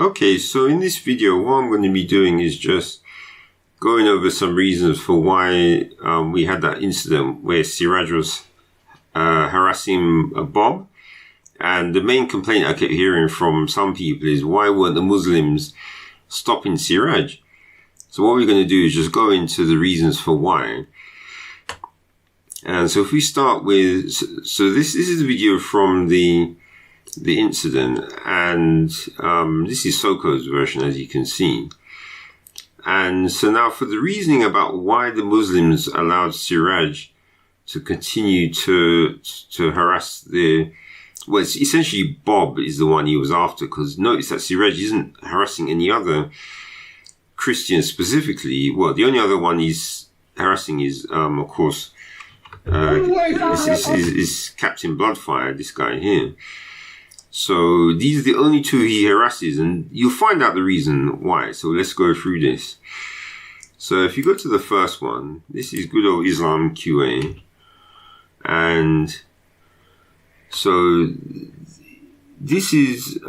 Okay, so in this video, what I'm going to be doing is just going over some reasons for why we had that incident where Siraaj was harassing Bob. And the main complaint I kept hearing from some people is, why weren't the Muslims stopping Siraaj? So what we're going to do is just go into the reasons for why. And so if we start with, so this is a video from the incident, and this is Soko's version, as you can see. And so now for the reasoning about why the Muslims allowed Siraaj to continue to harass well, it's essentially Bob is the one he was after, because notice that Siraaj isn't harassing any other Christians specifically. Well, the only other one he's harassing is, of course, is Captain Bloodfire, this guy here. So these are the only two he harasses, and you'll find out the reason why. So let's go through this. So if you go to the first one, this is good old Islam QA. And so this is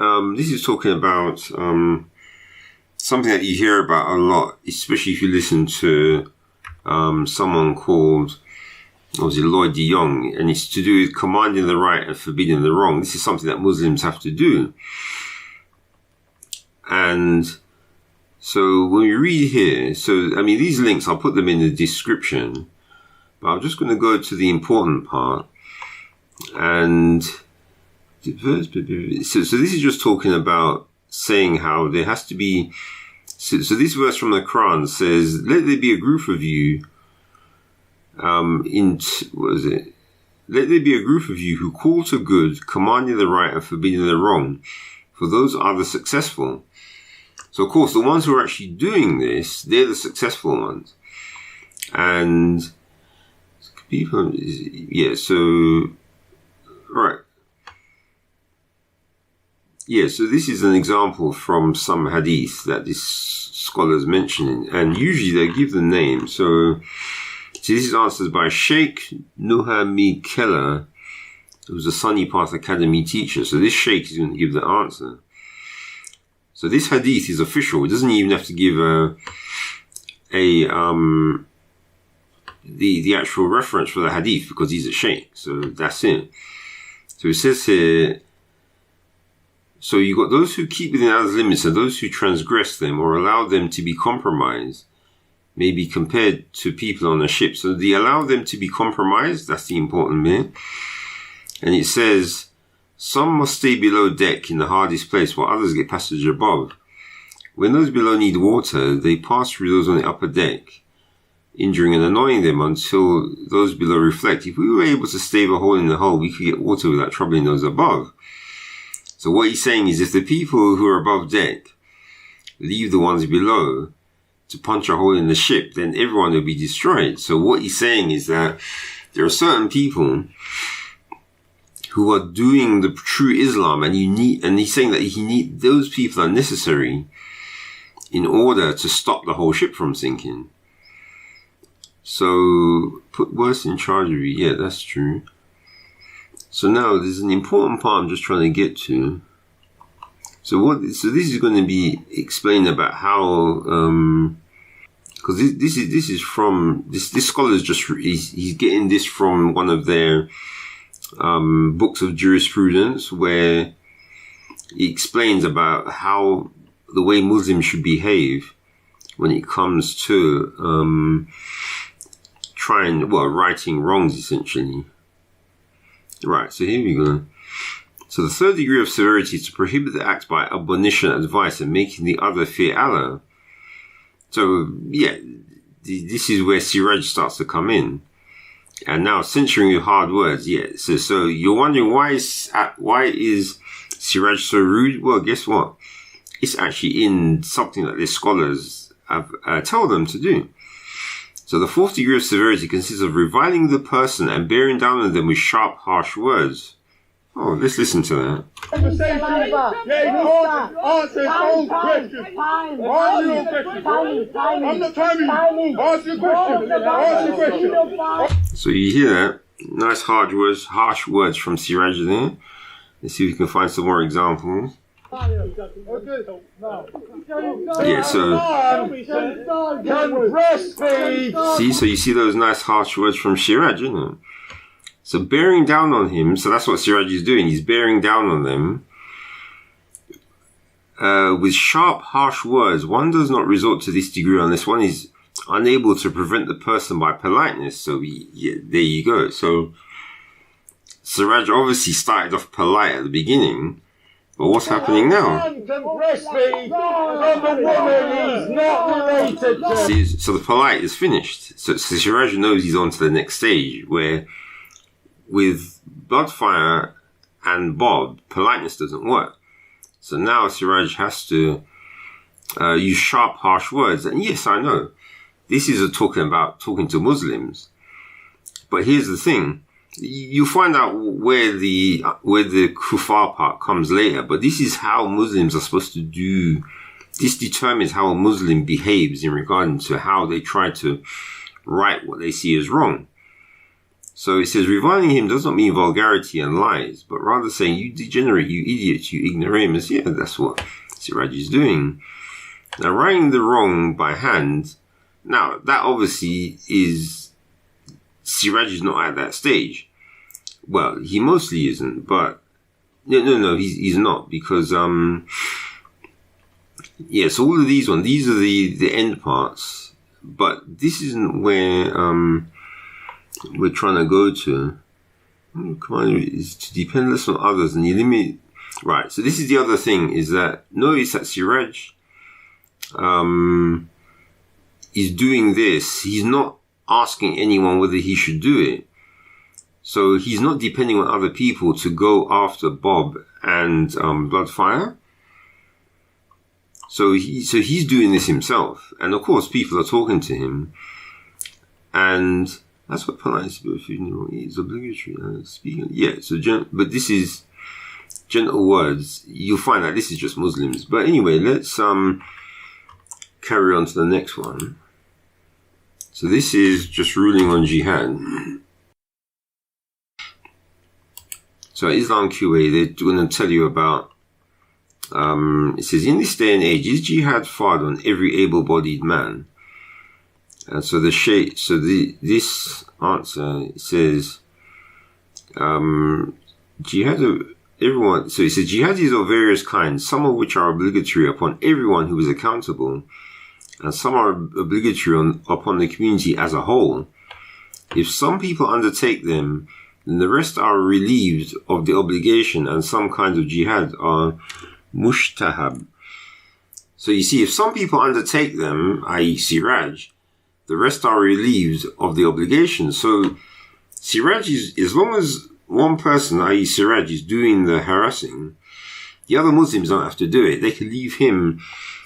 talking about something that you hear about a lot, especially if you listen to someone called, obviously, Lloyd de Jong, and it's to do with commanding the right and forbidding the wrong. This is something that Muslims have to do. And so when we read here, so I mean, these links, I'll put them in the description, but I'm just going to go to the important part. And so this is just talking about saying how there has to be, so this verse from the Quran says, let there be a group of you let there be a group of you who call to good, commanding the right and forbidding the wrong, for those are the successful. So of course, the ones who are actually doing this, they're the successful ones. And people, yeah, so, right. Yeah, so this is an example from some hadith that this scholar's mentioning, and usually they give the name. So this is answered by Sheikh Nuhami Keller, who's a Sunny Path Academy teacher. So this Sheikh is going to give the answer. So this hadith is official. It doesn't even have to give the actual reference for the hadith, because he's a Sheikh. So that's it. So it says here, so you got those who keep within Allah's limits and those who transgress them or allow them to be compromised may be compared to people on a ship. So they allow them to be compromised. That's the important bit. And it says, some must stay below deck in the hardest place while others get passage above. When those below need water, they pass through those on the upper deck, injuring and annoying them until those below reflect. If we were able to stave a hole in the hull, we could get water without troubling those above. So what he's saying is, if the people who are above deck leave the ones below to punch a hole in the ship, then everyone will be destroyed. So what he's saying is that there are certain people who are doing the true Islam, and he's saying that those people are necessary in order to stop the whole ship from sinking. So put worse in charge of you. Yeah, that's true. So now there's an important part I'm just trying to get to. So this is going to be explained about how, because this is from this scholar's he's getting this from one of their books of jurisprudence, where he explains about how the way Muslims should behave when it comes to righting wrongs, essentially. Right, so here we go. So the third degree of severity is to prohibit the act by admonition, advice, and making the other fear Allah. So, yeah, this is where Siraaj starts to come in. And now censuring with hard words, yeah. So you're wondering why is Siraaj so rude? Well, guess what? It's actually in something that the scholars have tell them to do. So the fourth degree of severity consists of reviling the person and bearing down on them with sharp, harsh words. Oh, let's listen to that. So you hear that? Nice harsh words from Siraaj there. Let's see if we can find some more examples. Yeah, so see, so you see those nice harsh words from Siraj, you know. So bearing down on him, so that's what Siraj is doing. He's bearing down on them with sharp, harsh words. One does not resort to this degree unless one is unable to prevent the person by politeness. So there you go. So Siraj obviously started off polite at the beginning, but what's happening now? See, so the polite is finished. So Siraj knows he's on to the next stage, where with Bloodfire and Bob, politeness doesn't work. So now Siraj has to use sharp, harsh words. And yes, I know, this is talking to Muslims. But here's the thing. You find out where the kuffar part comes later, but this is how Muslims are supposed to do. This determines how a Muslim behaves in regard to how they try to right what they see as wrong. So it says, reviling him does not mean vulgarity and lies, but rather saying, you degenerate, you idiot, you ignoramus. Yeah, that's what Siraj is doing. Now, righting the wrong by hand, now, that obviously is, Siraj is not at that stage. Well, he mostly isn't, but, no, he's not, because, yeah, so all of these are the end parts, but this isn't where, we're trying to go to. Command is to depend less on others and you limit. Right, so this is the other thing, is that notice that Siraj is doing this. He's not asking anyone whether he should do it. So he's not depending on other people to go after Bob and Bloodfire. So he's doing this himself. And of course people are talking to him. And that's what politeness is obligatory. Speaking, yeah. So, but this is gentle words. You'll find that this is just Muslims. But anyway, let's carry on to the next one. So this is just ruling on jihad. So Islam QA, they're going to tell you about. It says, in this day and age, is jihad fard on every able-bodied man? And so this answer says, jihad of everyone. So it says jihad is of various kinds, some of which are obligatory upon everyone who is accountable, and some are obligatory upon the community as a whole. If some people undertake them, then the rest are relieved of the obligation, and some kinds of jihad are mushtahab. So you see, if some people undertake them, i.e. Siraj, the rest are relieved of the obligation. So Siraj is, as long as one person, i.e. Siraj, is doing the harassing, the other Muslims don't have to do it. They can leave him.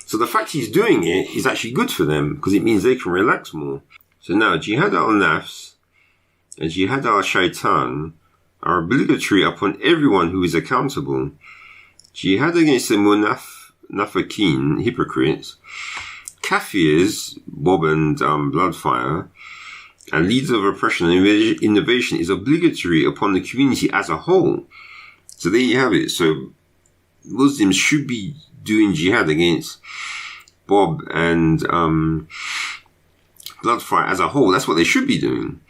So the fact he's doing it is actually good for them, because it means they can relax more. So now, jihad al-nafs and jihad al-shaitan are obligatory upon everyone who is accountable. Jihad against the munafiqeen, hypocrites, Kafirs, Bob and Bloodfire, and leaders of oppression and innovation is obligatory upon the community as a whole. So there you have it. So Muslims should be doing jihad against Bob and Bloodfire as a whole. That's what they should be doing.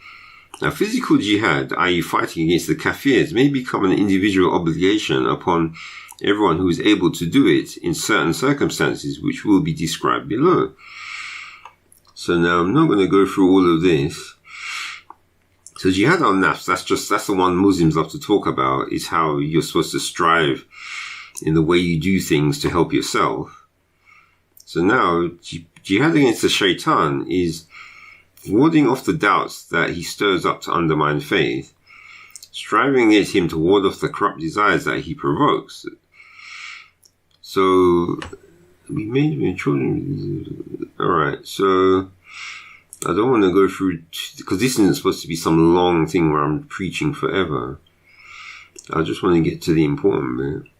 Now, physical jihad, i.e. fighting against the Kafirs, may become an individual obligation upon everyone who is able to do it in certain circumstances, which will be described below. So now I'm not going to go through all of this. So jihad al-nafs, that's the one Muslims love to talk about, is how you're supposed to strive in the way you do things to help yourself. So now, jihad against the shaitan is warding off the doubts that he stirs up to undermine faith, striving against him to ward off the corrupt desires that he provokes. So, we made children. Alright, so I don't want to go through, because this isn't supposed to be some long thing where I'm preaching forever. I just want to get to the important bit.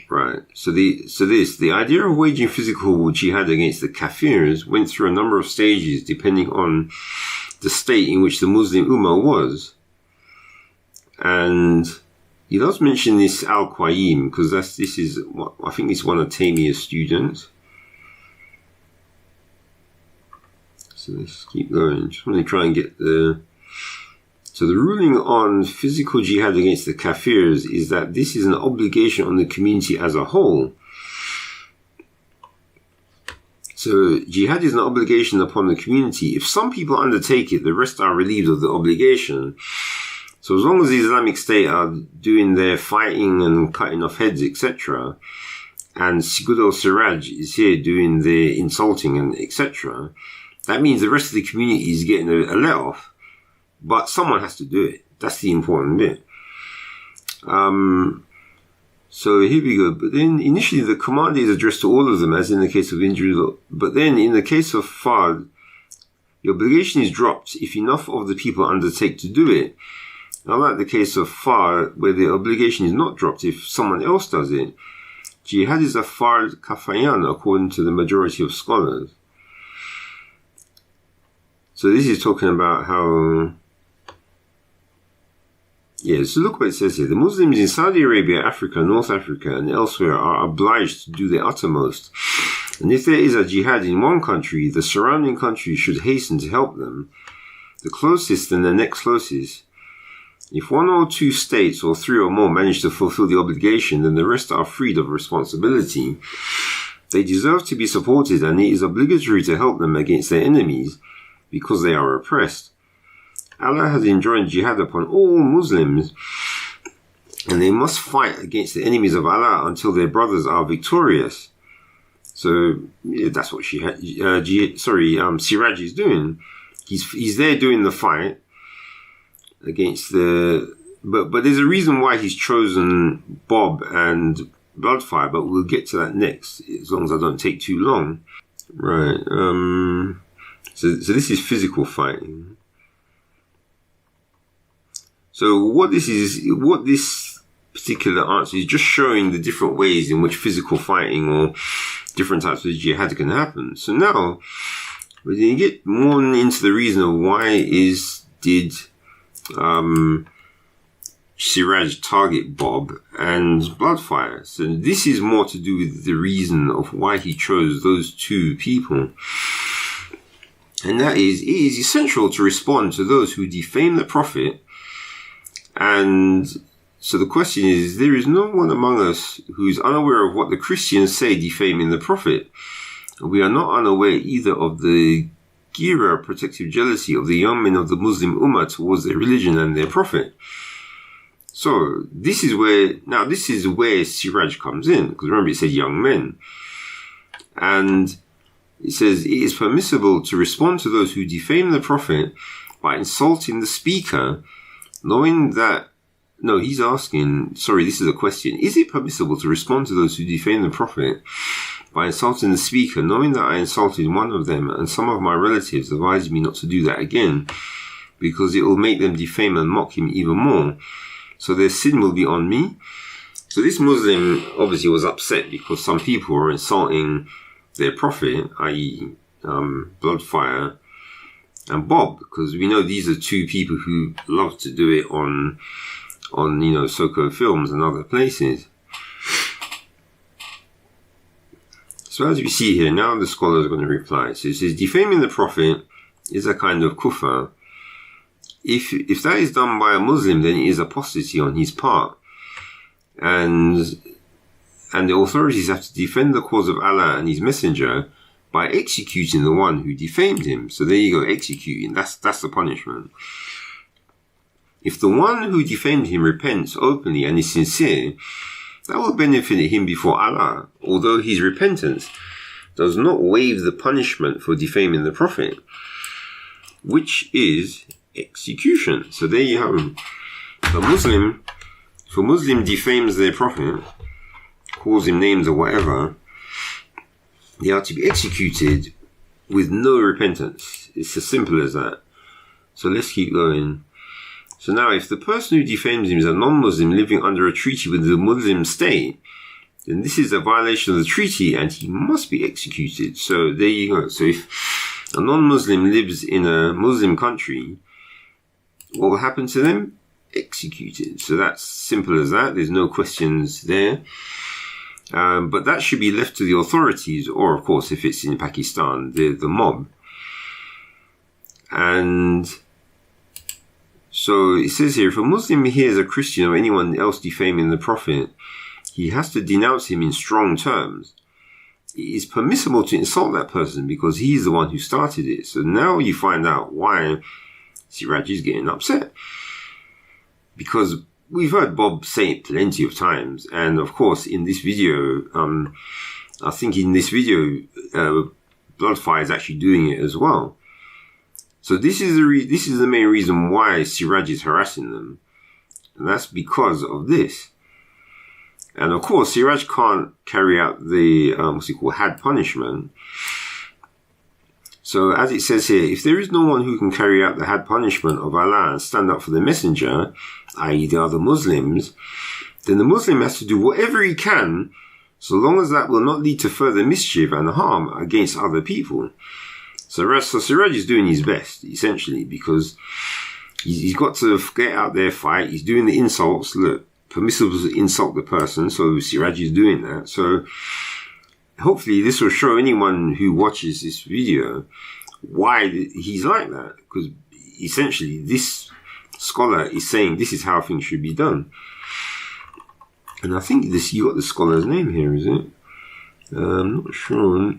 Right, so the idea of waging physical jihad against the Kafirs went through a number of stages depending on the state in which the Muslim Ummah was. And he does mention this Al-Qayyim, because I think it's one of Taymiyyah's students. So let's keep going. Just want to try and get the... So the ruling on physical jihad against the kafirs is that this is an obligation on the community as a whole. So jihad is an obligation upon the community. If some people undertake it, the rest are relieved of the obligation. So as long as the Islamic State are doing their fighting and cutting off heads, etc., and good old Siraj is here doing their insulting and etc., that means the rest of the community is getting a let-off. But someone has to do it. That's the important bit. So here we go. But then initially the command is addressed to all of them, as in the case of individual. But then in the case of fard, the obligation is dropped if enough of the people undertake to do it. Unlike the case of fard, where the obligation is not dropped if someone else does it. Jihad is a fard kafayan, according to the majority of scholars. So this is talking about how... Yeah, so look what it says here. The Muslims in Saudi Arabia, Africa, North Africa, and elsewhere are obliged to do their uttermost. And if there is a jihad in one country, the surrounding countries should hasten to help them, the closest and the next closest. If one or two states or three or more manage to fulfill the obligation, then the rest are freed of responsibility. They deserve to be supported, and it is obligatory to help them against their enemies, because they are oppressed. Allah has enjoined jihad upon all Muslims, and they must fight against the enemies of Allah until their brothers are victorious. So yeah, that's what Siraj is doing. He's there doing the fight against the... But there's a reason why he's chosen Bob and Bloodfire, but we'll get to that next, as long as I don't take too long. Right. So this is physical fighting. So what this particular answer is just showing the different ways in which physical fighting or different types of jihad can happen. So now, when you get more into the reason of why did Siraj target Bob and Bloodfire. So this is more to do with the reason of why he chose those two people. And that is, it is essential to respond to those who defame the Prophet. And so the question is, there is no one among us who is unaware of what the Christians say defaming the Prophet. We are not unaware either of the gira, protective jealousy of the young men of the Muslim Ummah towards their religion and their Prophet. So this is where Siraj comes in, because remember it said young men. And it says, it is permissible to respond to those who defame the Prophet by insulting the speaker, knowing that... No, he's asking... Sorry, this is a question. Is it permissible to respond to those who defame the Prophet by insulting the speaker, knowing that I insulted one of them and some of my relatives advised me not to do that again, because it will make them defame and mock him even more, so their sin will be on me? So this Muslim obviously was upset because some people were insulting their Prophet, i.e. Bloodfire and Bob, because we know these are two people who love to do it on so-called films and other places. So as we see here, now the scholars are going to reply. So it says, defaming the Prophet is a kind of kufr. If that is done by a Muslim, then it is apostasy on his part. And the authorities have to defend the cause of Allah and his messenger by executing the one who defamed him. So there you go, executing. That's the punishment. If the one who defamed him repents openly and is sincere, that will benefit him before Allah, although his repentance does not waive the punishment for defaming the Prophet, which is execution. So there you have him. If a Muslim defames their Prophet, calls him names or whatever, they are to be executed with no repentance. It's as simple as that. So let's keep going. So now, if the person who defames him is a non-Muslim living under a treaty with the Muslim state, then this is a violation of the treaty and he must be executed. So there you go. So if a non-Muslim lives in a Muslim country, what will happen to them? executed. So that's simple as that. There's no questions there. But that should be left to the authorities, or of course, if it's in Pakistan, the mob. And so it says here, if a Muslim hears a Christian or anyone else defaming the Prophet, he has to denounce him in strong terms. It is permissible to insult that person because he's the one who started it. So now you find out why Siraaj is getting upset. Because we've heard Bob say it plenty of times. And of course, in this video, I think in this video, Bloodfire is actually doing it as well. So this is the main reason why Siraaj is harassing them. And that's because of this. And of course, Siraaj can't carry out the, had punishment. So as it says here, if there is no one who can carry out the had punishment of Allah and stand up for the messenger, i.e. the other Muslims, then the Muslim has to do whatever he can, so long as that will not lead to further mischief and harm against other people. So Siraaj is doing his best, essentially, because he's got to get out there, fight. He's doing the insults. Look, permissible to insult the person, so Siraaj is doing that. So hopefully this will show anyone who watches this video why he's like that, because essentially this scholar is saying this is how things should be done. And I think you got the scholar's name here, is it? I'm not sure.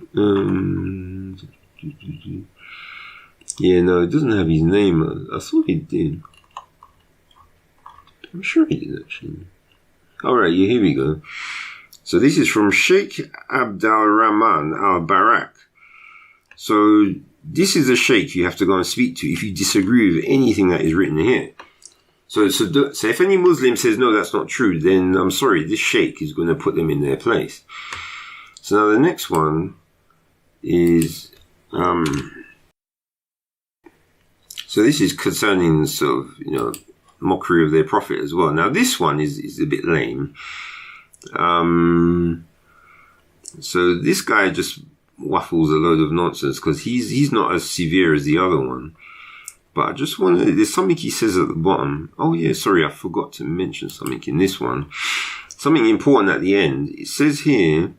Yeah, no, it doesn't have his name. I thought it did. I'm sure he did, actually. Alright, yeah, here we go. So this is from Sheikh Abdul Rahman al-Barak. So this is the Sheikh you have to go and speak to if you disagree with anything that is written here. So if any Muslim says, no, that's not true, then I'm sorry, this Sheikh is going to put them in their place. So now the next one is... so this is concerning sort of, mockery of their Prophet as well. Now this one is a bit lame. So this guy just waffles a load of nonsense because he's not as severe as the other one. But I just want to, there's something he says at the bottom. Oh yeah, sorry, I forgot to mention something in this one. Something important at the end. It says here,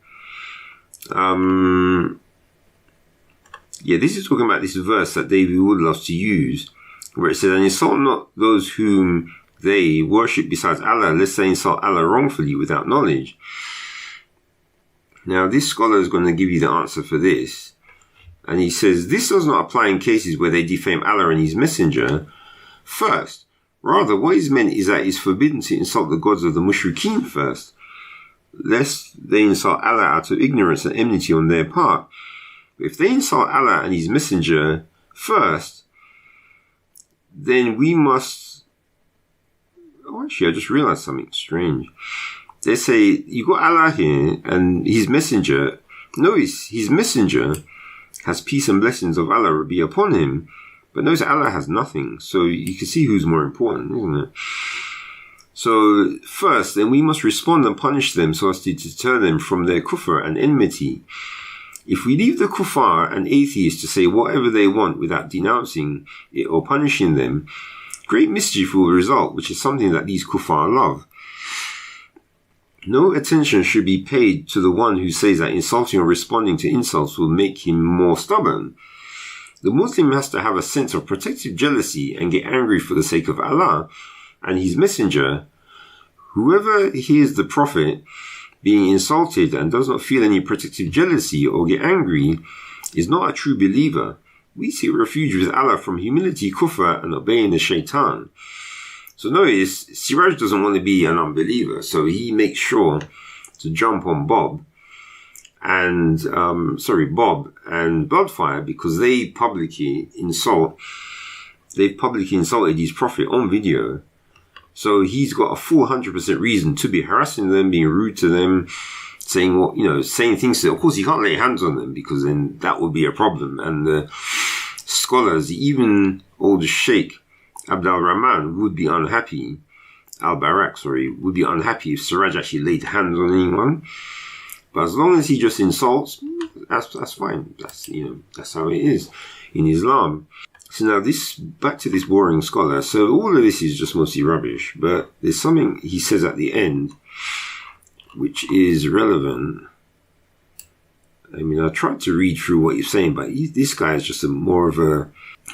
this is talking about this verse that David Wood loves to use, where it says, and insult not those whom they worship besides Allah, lest they insult Allah wrongfully without knowledge. Now, this scholar is going to give you the answer for this. And he says, this does not apply in cases where they defame Allah and His Messenger. First, rather, what is meant is that it is forbidden to insult the gods of the mushrikeen first, lest they insult Allah out of ignorance and enmity on their part. If they insult Allah and His Messenger first, then we must... Oh, actually, I just realized something strange. They say, you got Allah here and His Messenger. Notice, His Messenger has peace and blessings of Allah be upon him. But notice Allah has nothing. So you can see who's more important, isn't it? So first, then we must respond and punish them so as to deter them from their kufr and enmity. If we leave the kuffar and atheists to say whatever they want without denouncing it or punishing them, great mischief will result, which is something that these kuffar love. No attention should be paid to the one who says that insulting or responding to insults will make him more stubborn. The Muslim has to have a sense of protective jealousy and get angry for the sake of Allah and His Messenger. Whoever hears the Prophet being insulted and does not feel any protective jealousy or get angry is not a true believer. We seek refuge with Allah from humility, kufr, and obeying the shaitan. So notice, Siraaj doesn't want to be an unbeliever, so he makes sure to jump on Bob and Bloodfire, because they've publicly insulted his Prophet on video. So he's got a full 100% reason to be harassing them, being rude to them, saying things that, of course, he can't lay hands on them because then that would be a problem. And the scholars, even old Sheikh Abdul Rahman would be unhappy, would be unhappy if Siraaj actually laid hands on anyone. But as long as he just insults, that's fine. That's how it is in Islam. So now back to this warring scholar. So all of this is just mostly rubbish, but there's something he says at the end which is relevant. I mean, I tried to read through what he's saying, but this guy is just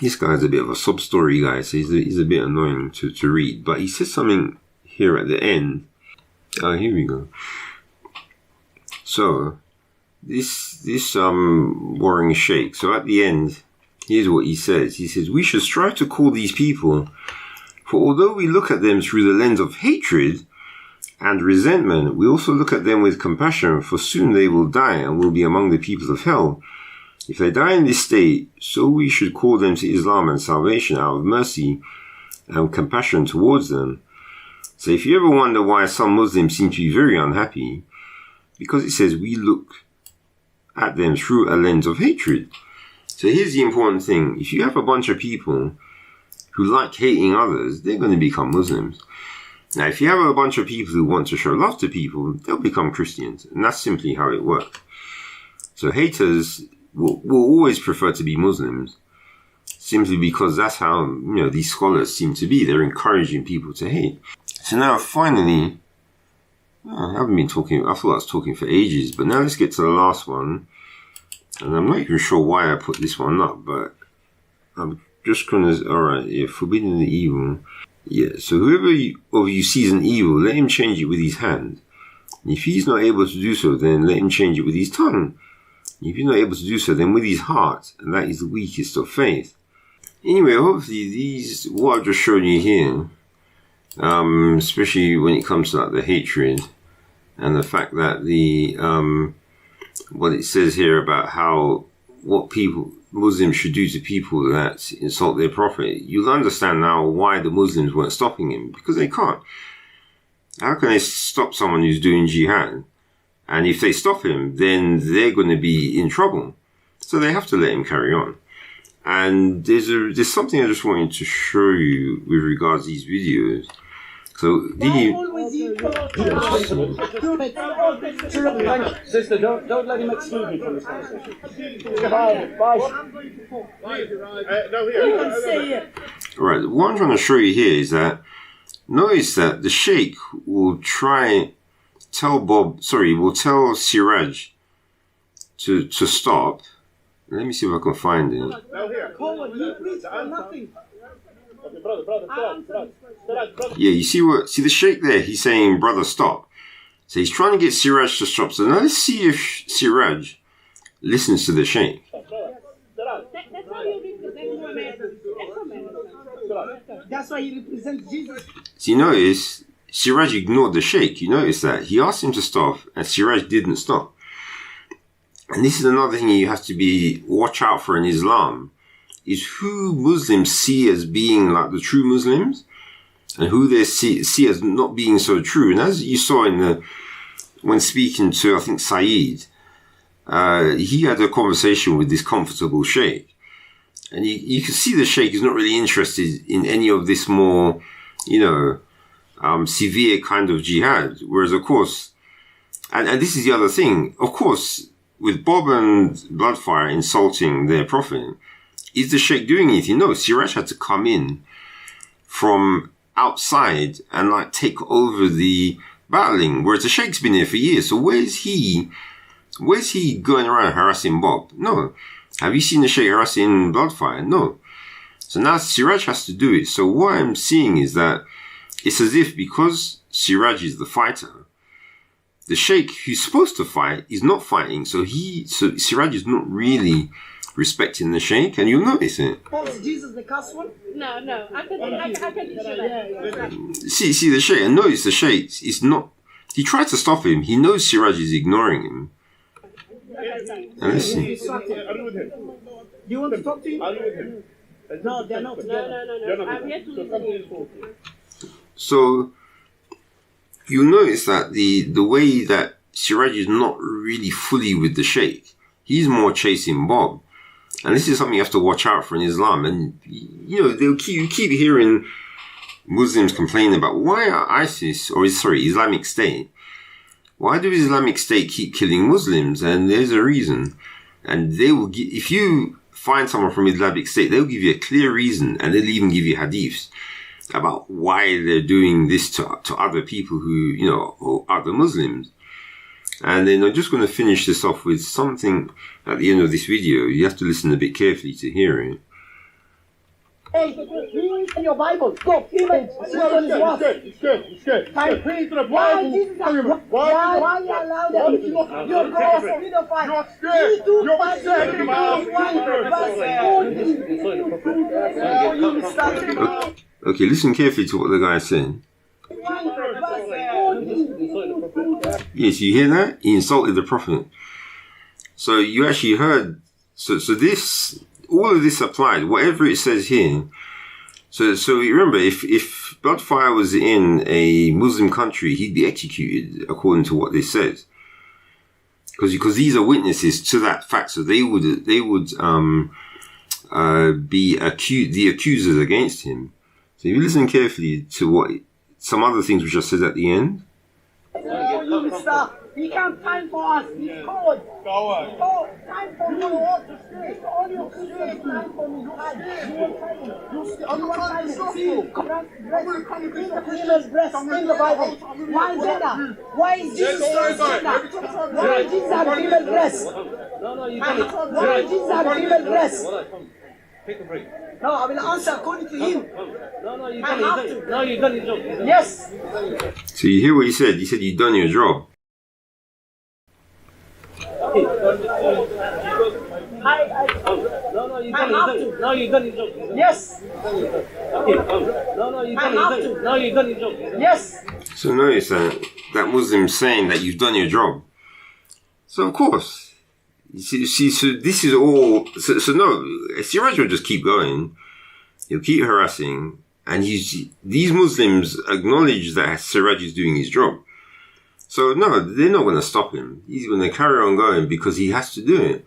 this guy's a bit of a sub-story guy, so he's a bit annoying to read. But he says something here at the end. Oh, here we go. So, this warring sheikh, so at the end, here's what he says. He says, we should strive to call these people, for although we look at them through the lens of hatred and resentment, we also look at them with compassion, for soon they will die and will be among the people of hell. If they die in this state, so we should call them to Islam and salvation out of mercy and compassion towards them. So if you ever wonder why some Muslims seem to be very unhappy, because it says we look at them through a lens of hatred. So here's the important thing. If you have a bunch of people who like hating others, they're going to become Muslims. Now, if you have a bunch of people who want to show love to people, they'll become Christians. And that's simply how it works. So haters will always prefer to be Muslims, simply because that's how, these scholars seem to be. They're encouraging people to hate. So now, finally, I haven't been talking, I thought I was talking for ages, but now let's get to the last one. And I'm not even sure why I put this one up, but I'm just going to, alright, yeah, forbidding the evil. Yeah, so whoever of you sees an evil, let him change it with his hand. And if he's not able to do so, then let him change it with his tongue. If he's not able to do so, then with his heart, and that is the weakest of faith. Anyway, hopefully what I've just shown you here, especially when it comes to the hatred, and the fact that what it says here about what Muslims should do to people that insult their prophet, you'll understand now why the Muslims weren't stopping him, because they can't. How can they stop someone who's doing jihad? And if they stop him, then they're going to be in trouble. So they have to let him carry on. And there's something I just wanted to show you with regards to these videos. So, Sister, don't let him exclude me from this conversation. You can say it. Right, what I'm trying to show you here is that, notice that the Sheikh will tell Siraj to stop. Let me see if I can find it. Yeah, you see the Sheikh there, he's saying, brother, stop. So he's trying to get Siraj to stop. So now let's see if Siraj listens to the Sheikh. That's why he represents Jesus. So you notice, Siraj ignored the Sheikh. You notice that. He asked him to stop, and Siraj didn't stop. And this is another thing you have to watch out for in Islam, is who Muslims see as being like the true Muslims, and who they see as not being so true. And as you saw when speaking to, I think, Saeed, he had a conversation with this comfortable Sheikh. And you can see the Sheikh is not really interested in any of this more, severe kind of jihad. Whereas, of course, and this is the other thing, of course, with Bob and Bloodfire insulting their prophet, is the Sheikh doing anything? No, Siraj had to come in from outside and take over the battling, whereas the Sheikh's been here for years. So where's he going around harassing Bob? No. Have you seen the Sheikh harassing Bloodfire? No. So now Siraj has to do it. So what I'm seeing is that it's as if, because Siraj is the fighter, the Sheikh who's supposed to fight is not fighting. So Siraj is not really respecting the Sheikh, and you'll notice it. Was Jesus the cuss one? No. I can See the Sheikh, and notice the Sheikh is not. He tried to stop him. He knows Siraj is ignoring him. And let's see. Do you want to talk to him? No, they're not. No. I'm here to listen. So you'll notice that the way that Siraj is not really fully with the Sheikh. He's more chasing Bob. And this is something you have to watch out for in Islam. And, you keep hearing Muslims complain about why are Islamic State. Why do Islamic State keep killing Muslims? And there's a reason. And they will if you find someone from Islamic State, they'll give you a clear reason, and they'll even give you hadiths about why they're doing this to other people who, or other Muslims. And then I'm just going to finish this off with something at the end of this video. You have to listen a bit carefully to hear it. Hey, read in your Bible. Stop. Image. It's good. Time. Read the Bible. Why you allow them? You're gross. Pedophile. You're scared. You're scared. Okay, listen carefully to what the guy is saying. Yes, you hear that? He insulted the Prophet. So you actually heard. So this, all of this applied. Whatever it says here. So remember, if Bloodfire was in a Muslim country, he'd be executed according to what this says. Because these are witnesses to that fact. So they would be the accusers against him. So if you listen carefully to what some other things which I said at the end. He can't time for us. He's cold. Go on. Oh, time for you. It's all your straight time for me. I'm trying to stop you. Read the Christian's breast in the Bible. Why is that? Why is Jesus Why is Jesus have female breast? Why is Jesus have female breast? Take a break. No, I will answer according to him. No, you don't. No, you done your job. Yes. So you hear what he said? He said you've done your job. No, you done. No, you done your job. Yes. No, you done. No, you done your job. Yes. So notice that Muslim saying that you've done your job. So of course. You see, so this is all. So no, Siraaj will just keep going. He'll keep harassing, and these Muslims acknowledge that Siraaj is doing his job. So no, they're not going to stop him. He's going to carry on going because he has to do it.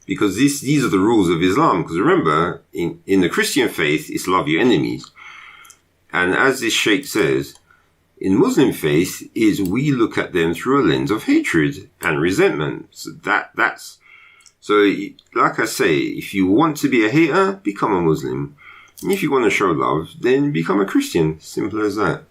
Because these are the rules of Islam. Because remember, in the Christian faith, it's love your enemies, and as this sheikh says, in Muslim faith is we look at them through a lens of hatred and resentment. So that's so. Like I say, if you want to be a hater, become a Muslim. And if you want to show love, then become a Christian. Simple as that.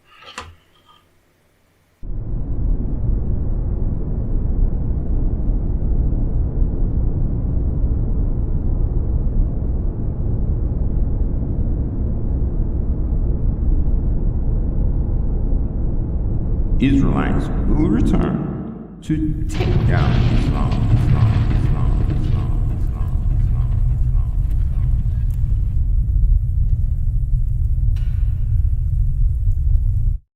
Israelites will return to take down Islam.